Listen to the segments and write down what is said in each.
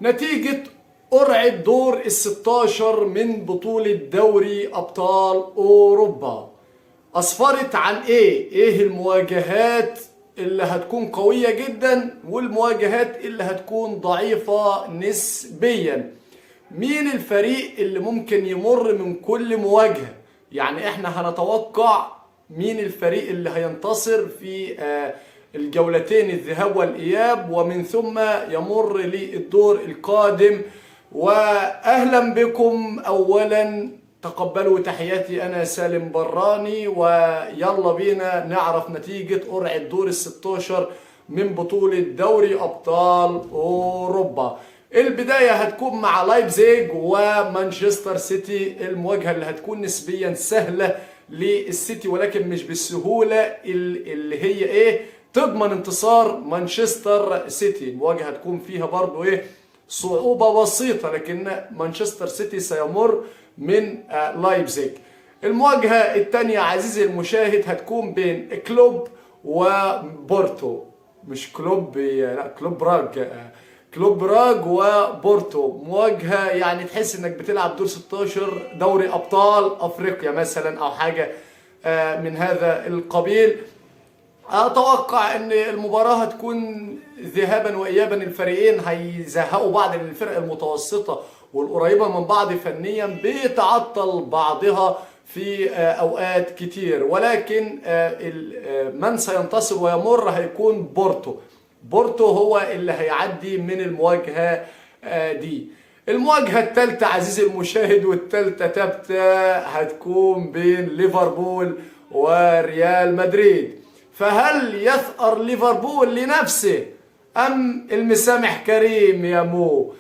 نتيجة قرعة دور ال16 من بطولة دوري أبطال أوروبا أسفرت عن إيه المواجهات اللي هتكون قوية جدا والمواجهات اللي هتكون ضعيفة نسبيا. مين الفريق اللي ممكن يمر من كل مواجهة؟ يعني احنا هنتوقع مين الفريق اللي هينتصر في الجولتين الذهاب والإياب ومن ثم يمر للدور القادم. وأهلا بكم. أولا تقبلوا تحياتي، أنا سالم براني، ويلا بينا نعرف نتيجة قرعة دور ال16 من بطولة دوري أبطال أوروبا. البداية هتكون مع لايبزيج ومانشستر سيتي، المواجهة اللي هتكون نسبيا سهلة للسيتي ولكن مش بالسهولة اللي هي تضمن انتصار مانشستر سيتي. المواجهة هتكون فيها برضو صعوبة بسيطة، لكن مانشستر سيتي سيمر من لايبزيج. المواجهة الثانية عزيزي المشاهد هتكون بين كلوب وبورتو، مش كلوب، لا كلوب براغ، كلوب براغ وبورتو. مواجهة يعني تحس انك بتلعب دور 16 دوري ابطال افريقيا مثلا او حاجة من هذا القبيل. اتوقع ان المباراة هتكون ذهابا وايابا، الفريقين هيزهقوا بعض، لان الفرق المتوسطة والقريبة من بعض فنيا بتعطل بعضها في اوقات كتير، ولكن من سينتصر ويمر هيكون بورتو هو اللي هيعدي من المواجهة دي. المواجهة الثالثة عزيزي المشاهد والثالثة ثابتة هتكون بين ليفربول وريال مدريد. فهل يثأر ليفربول لنفسه أم المسامح كريم يا مو؟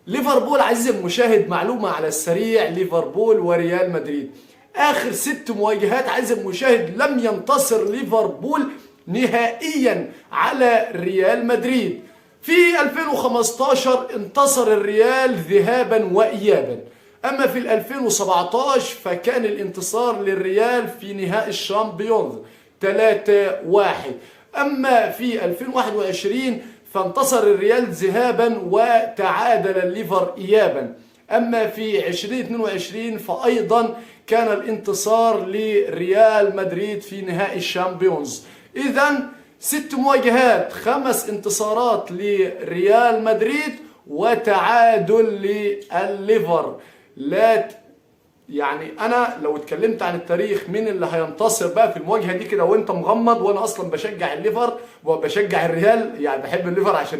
ليفربول عزيزي المشاهد، معلومة على السريع، ليفربول وريال مدريد آخر 6 مواجهات عزيزي المشاهد لم ينتصر ليفربول نهائيا على ريال مدريد. في 2015 انتصر الريال ذهابا وإيابا، أما في 2017 فكان الانتصار للريال في نهائي الشامبيونز 3-1. أما في 2021 فانتصر الريال ذهابا وتعادل الليفر إيابا. أما في 2022 فأيضا كان الانتصار لريال مدريد في نهائي الشامبيونز. إذن 6 مواجهات، 5 انتصارات لريال مدريد وتعادل للليفر. لا يعني انا لو اتكلمت عن التاريخ مين اللي هينتصر بقى في المواجهه دي كده وانت مغمض، وانا اصلا بشجع الليفر وبشجع الريال، يعني بحب الليفر عشان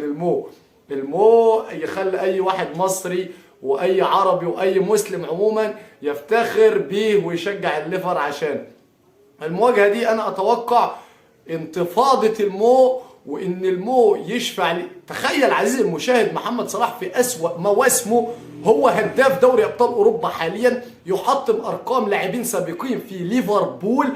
المو يخلي اي واحد مصري واي عربي واي مسلم عموما يفتخر بيه ويشجع الليفر عشان المواجهه دي. انا اتوقع انتفاضه المو، وان المو يشفع لي. تخيل عزيزي المشاهد محمد صلاح في اسوأ مواسمه هو هداف دوري ابطال اوروبا حاليا، يحطم ارقام لاعبين سابقين في ليفربول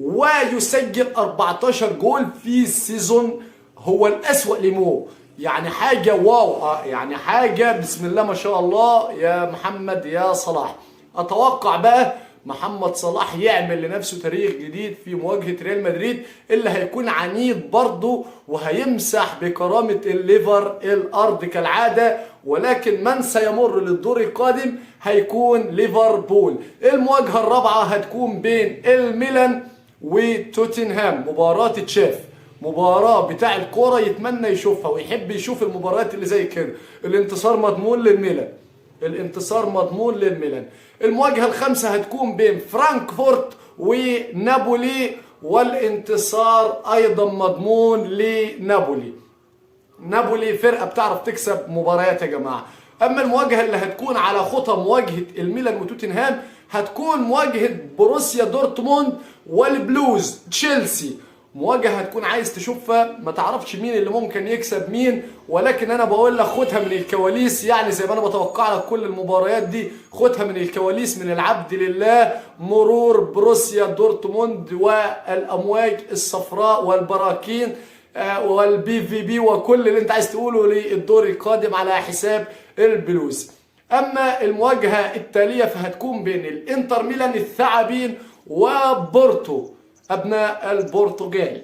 ويسجل 14 جول في السيزون، هو الاسوأ لمو. يعني حاجه واو، يعني حاجه بسم الله ما شاء الله يا محمد يا صلاح. اتوقع بقى محمد صلاح يعمل لنفسه تاريخ جديد في مواجهة ريال مدريد اللي هيكون عنيد برضه وهيمسح بكرامة الليفر الأرض كالعادة، ولكن من سيمر للدور القادم هيكون ليفربول. المواجهة الرابعة هتكون بين الميلان وتوتنهام، مباراة تشاف، مباراة بتاع الكورة يتمنى يشوفها ويحب يشوف المباريات اللي زي كده. الانتصار مضمون للميلان، الانتصار مضمون للميلان. المواجهة الخامسة هتكون بين فرانكفورت ونابولي، والانتصار ايضا مضمون لنابولي. نابولي فرقة بتعرف تكسب مباريات يا جماعة. اما المواجهة اللي هتكون على خطى مواجهة الميلان وتوتنهام هتكون مواجهة بروسيا دورتموند والبلوز تشيلسي. مواجهة هتكون عايز تشوفها، ما تعرفش مين اللي ممكن يكسب مين، ولكن انا بقول لك خدها من الكواليس، يعني زي ما انا بتوقع لك كل المباريات دي خدها من الكواليس من العبد لله. مرور بروسيا دورتموند والامواج الصفراء والبراكين والبي في بي وكل اللي انت عايز تقوله للدور القادم على حساب البلوز. اما المواجهة التالية فهتكون بين الانتر ميلان الثعابين وبورتو ابناء البرتغال.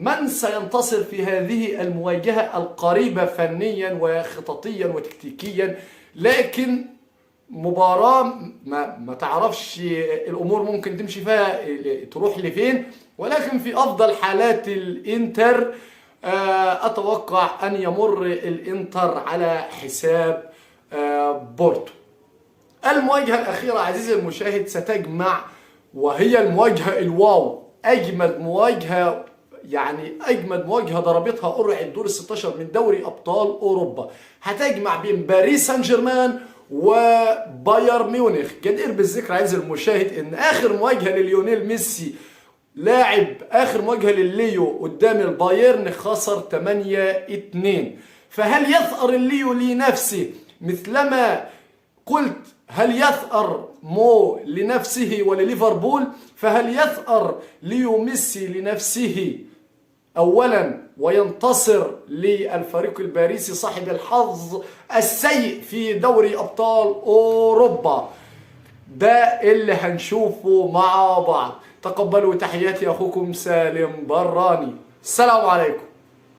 من سينتصر في هذه المواجهة القريبة فنيا وخططيا وتكتيكيا، لكن مباراة ما تعرفش الأمور ممكن تمشي فيها تروح لفين، ولكن في أفضل حالات الإنتر أتوقع أن يمر الإنتر على حساب بورتو. المواجهة الأخيرة عزيزي المشاهد ستجمع، وهي المواجهة الواو، أجمد مواجهة، يعني أجمد مواجهة ضربتها قرعة دور ال 16 من دوري أبطال أوروبا، هتجمع بين باريس سان جيرمان وبايرن ميونخ. جدير بالذكر عزيزي المشاهد إن آخر مواجهة لليونيل ميسي لاعب آخر مواجهة لليو قدام البايرن خسر 8-2. فهل يثأر الليو لنفسه مثلما قلت هل يثأر مو لنفسه ولليفربول؟ فهل يثأر ليو ميسي لنفسه أولا وينتصر للفريق الباريسي صاحب الحظ السيء في دوري أبطال أوروبا؟ ده اللي هنشوفه مع بعض. تقبلوا تحياتي، أخوكم سالم براني، السلام عليكم.